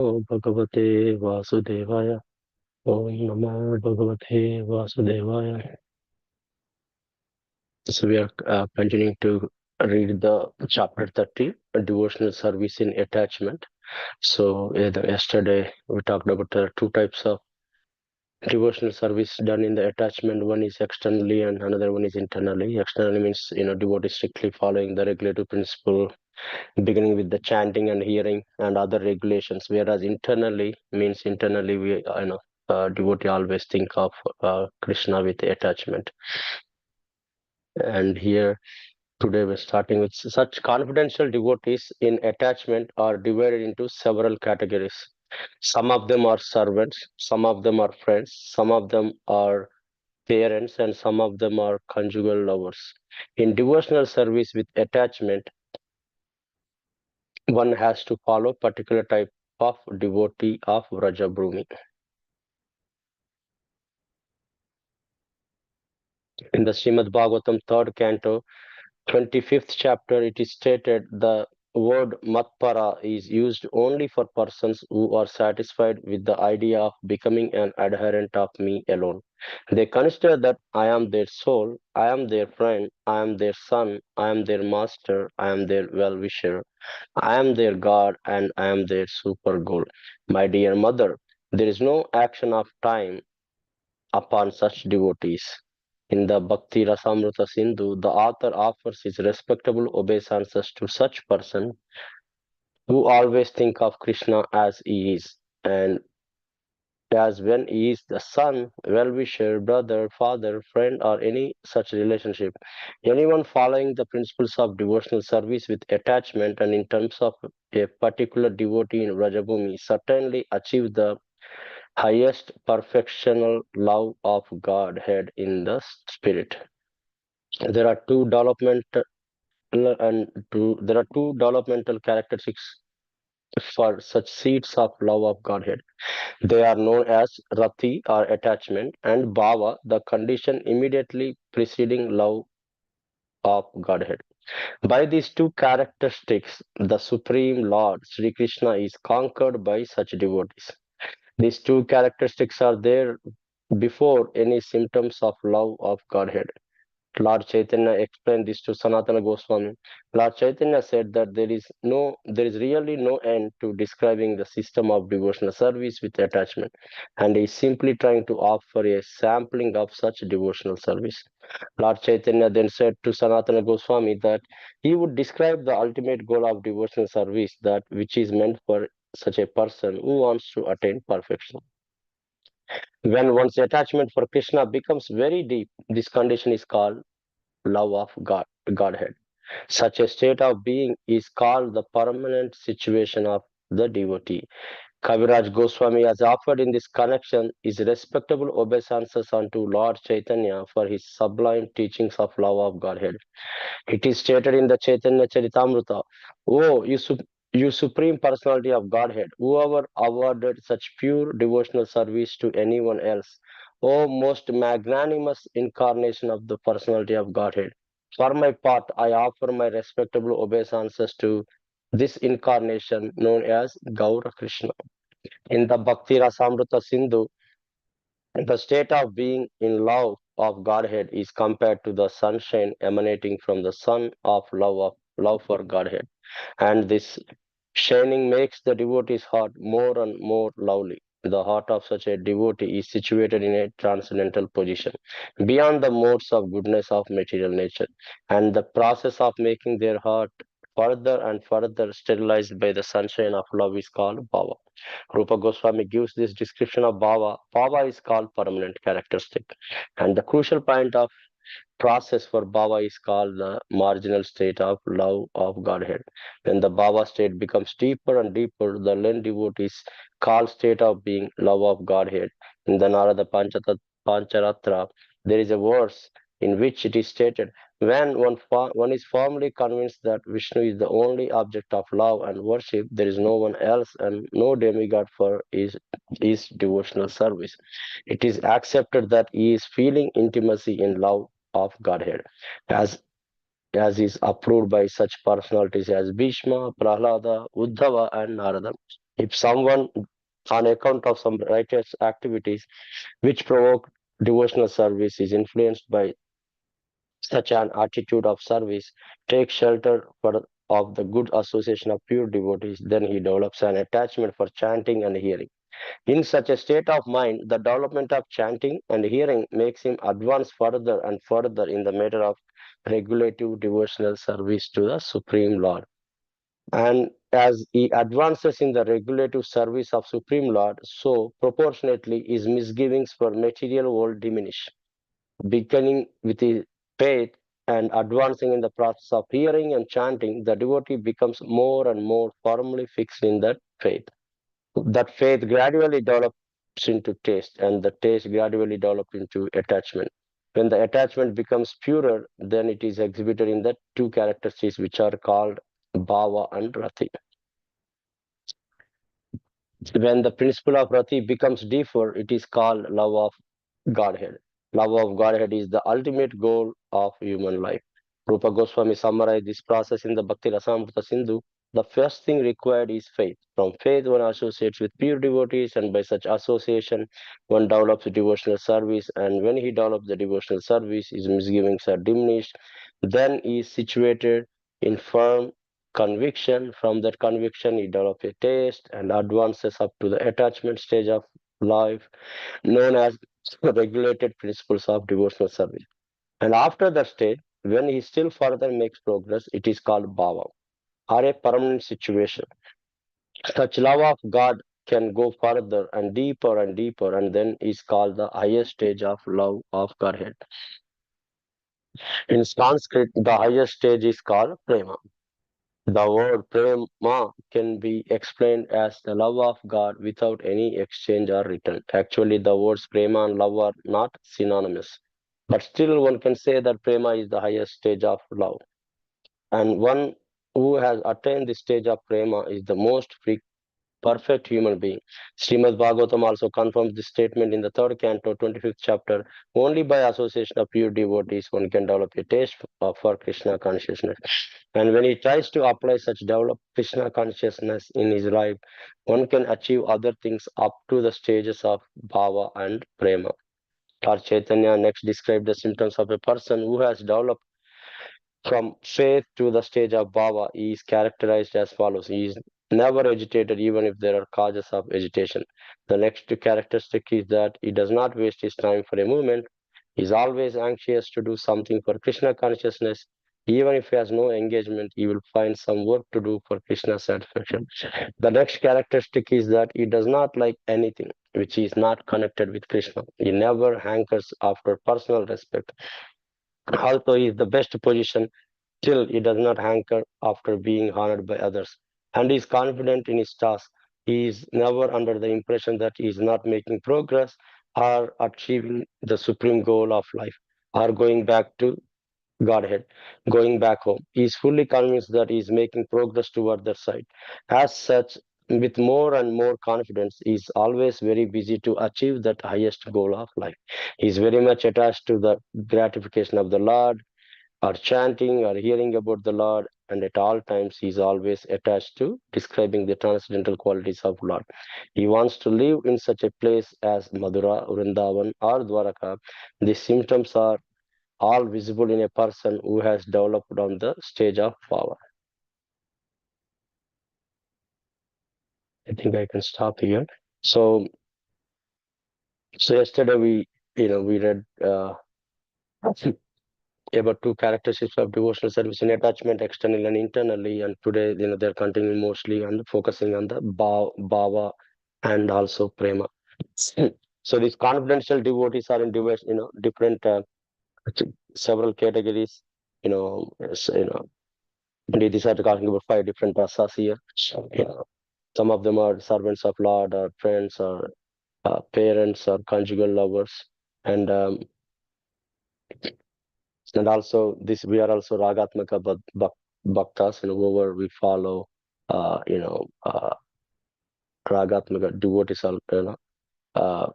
Om Bhagavate Vasudevaya. Om Namo Bhagavate Vasudevaya. So we are continuing to read the chapter 30, devotional service in attachment. So yesterday we talked about two types of devotional service done in the attachment. One is externally and another one is internally. Externally means devotee strictly following the regulative principle, beginning with the chanting and hearing and other regulations, whereas internally we devotee always think of Krishna with attachment. And here today we're starting with such confidential devotees in attachment are divided into several categories. Some of them are servants, some of them are friends, some of them are parents, and some of them are conjugal lovers. In devotional service with attachment, one has to follow particular type of devotee of Vrajabhumi. In the Srimad Bhagavatam, 3rd canto, 25th chapter, it is stated the word Matpara is used only for persons who are satisfied with the idea of becoming an adherent of me alone. They consider that I am their soul, I am their friend, I am their son, I am their master, I am their well-wisher, I am their God, and I am their super goal. My dear mother, there is no action of time upon such devotees. In the Bhakti Rasamrita Sindhu, the author offers his respectable obeisances to such person who always think of Krishna as he is, and as when he is the son, well-wisher, brother, father, friend, or any such relationship. Anyone following the principles of devotional service with attachment and in terms of a particular devotee in Vrajabhumi certainly achieve the highest perfectional love of Godhead in the spirit. There are two developmental characteristics for such seeds of love of Godhead. They are known as rati or attachment and bhava, the condition immediately preceding love of Godhead. By these two characteristics, the Supreme Lord Sri Krishna is conquered by such devotees. These two characteristics are there before any symptoms of love of Godhead. Lord Chaitanya explained this to Sanatana Goswami. Lord Chaitanya said that there is really no end to describing the system of devotional service with attachment, and he is simply trying to offer a sampling of such devotional service. Lord Chaitanya then said to Sanatana Goswami that he would describe the ultimate goal of devotional service, that which is meant for such a person who wants to attain perfection. When one's attachment for Krishna becomes very deep, this condition is called love of Godhead. Such a state of being is called the permanent situation of the devotee. Kaviraj Goswami has offered in this connection his respectable obeisances unto Lord Chaitanya for his sublime teachings of love of Godhead. It is stated in the Chaitanya Charitamrita, "Oh, you supreme personality of Godhead, whoever awarded such pure devotional service to anyone else, O most magnanimous incarnation of the personality of Godhead. For my part, I offer my respectable obeisances to this incarnation known as Gaura Krishna." In the Bhakti Rasamrita Sindhu, the state of being in love of Godhead is compared to the sunshine emanating from the sun of love for Godhead. And this shining makes the devotee's heart more and more lovely. The heart of such a devotee is situated in a transcendental position, beyond the modes of goodness of material nature, and the process of making their heart further and further sterilized by the sunshine of love is called bhava. Rupa Goswami gives this description of bhava. Bhava is called permanent characteristic, and the crucial point of process for bhava is called the marginal state of love of Godhead. When the bhava state becomes deeper and deeper, the Len devotees call state of being love of Godhead. In the Narada Pancharatra, there is a verse in which it is stated, when one is firmly convinced that Vishnu is the only object of love and worship, there is no one else and no demigod for his devotional service. It is accepted that he is feeling intimacy in love of Godhead, as as is approved by such personalities as Bhishma, Prahlada, Uddhava, and Narada. If someone, on account of some righteous activities which provoke devotional service, is influenced by such an attitude of service, takes shelter of the good association of pure devotees, then he develops an attachment for chanting and hearing. In such a state of mind, the development of chanting and hearing makes him advance further and further in the matter of regulative devotional service to the Supreme Lord. And as he advances in the regulative service of Supreme Lord, so proportionately his misgivings for material world diminish. Beginning with his faith and advancing in the process of hearing and chanting, the devotee becomes more and more firmly fixed in that faith. That faith gradually develops into taste, and the taste gradually develops into attachment. When the attachment becomes purer, then it is exhibited in the two characteristics which are called bhava and rati. When the principle of rati becomes deeper, it is called love of Godhead. Love of Godhead is the ultimate goal of human life. Rupa Goswami summarized this process in the Bhakti Rasamrita Sindhu. The first thing required is faith. From faith, one associates with pure devotees, and by such association, one develops devotional service. And when he develops the devotional service, his misgivings are diminished. Then he is situated in firm conviction. From that conviction, he develops a taste and advances up to the attachment stage of life, known as regulated principles of devotional service. And after that stage, when he still further makes progress, it is called bhava, or a permanent situation. Such love of God can go further and deeper, and then is called the highest stage of love of Godhead. In Sanskrit, the highest stage is called prema. The word prema can be explained as the love of God without any exchange or return. Actually, the words prema and love are not synonymous. But still, one can say that prema is the highest stage of love. And one who has attained this stage of prema is the most perfect human being. Srimad Bhagavatam also confirms this statement in the third canto, 25th chapter. Only by association of pure devotees one can develop a taste for Krishna consciousness. And when he tries to apply such developed Krishna consciousness in his life, one can achieve other things up to the stages of bhava and prema. Lord Chaitanya next described the symptoms of a person who has developed from faith to the stage of bhava. He is characterized as follows. He is never agitated even if there are causes of agitation. The next characteristic is that he does not waste his time for a moment. He is always anxious to do something for Krishna consciousness. Even if he has no engagement, he will find some work to do for Krishna satisfaction. The next characteristic is that he does not like anything which is not connected with Krishna. He never hankers after personal respect. Although he is the best position, still he does not hanker after being honored by others. And he is confident in his task. He is never under the impression that he is not making progress or achieving the supreme goal of life or going back to Godhead, going back home. He is fully convinced that he is making progress toward that side. As such, with more and more confidence, he is always very busy to achieve that highest goal of life. He is very much attached to the gratification of the Lord, or chanting, or hearing about the Lord, and at all times he is always attached to describing the transcendental qualities of Lord. He wants to live in such a place as Madura, Vrindavan, or Dwaraka. The symptoms are all visible in a person who has developed on the stage of power. I think I can stop here. So, so yesterday we read about two characteristics of devotional service in attachment, externally and internally, and today they're continuing mostly and focusing on the bhava and also prema. So these confidential devotees are in different several categories. These are talking about five different rasas here. You know, some of them are servants of Lord, or friends, or parents, or conjugal lovers, and also this we are also ragatmaka bhaktas, whoever we follow, ragatmaka devotees, uh,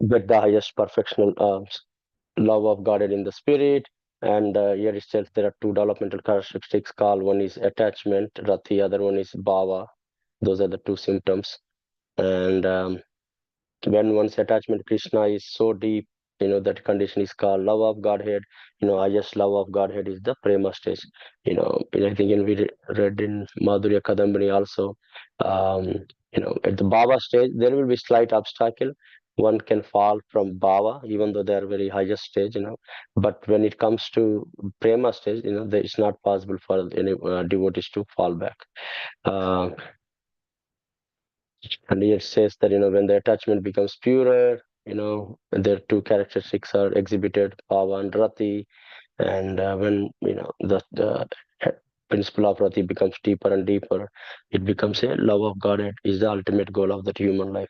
get the highest perfectional love of God in the spirit. And here itself, there are two developmental characteristics called one is attachment, Rati, other one is Bhava. Those are the two symptoms. And when one's attachment to Krishna is so deep, that condition is called love of Godhead. Highest love of Godhead is the prema stage. I think we read in Madhurya Kadambini also. Um, at the Bhava stage, there will be slight obstacle. One can fall from Bhava, even though they are very highest stage. But when it comes to prema stage, it's not possible for any devotees to fall back. Uh, and it says that, when the attachment becomes purer, their two characteristics are exhibited, Bhava and Rati. And when, the principle of Rati becomes deeper and deeper, it becomes a love of God. It is the ultimate goal of that human life.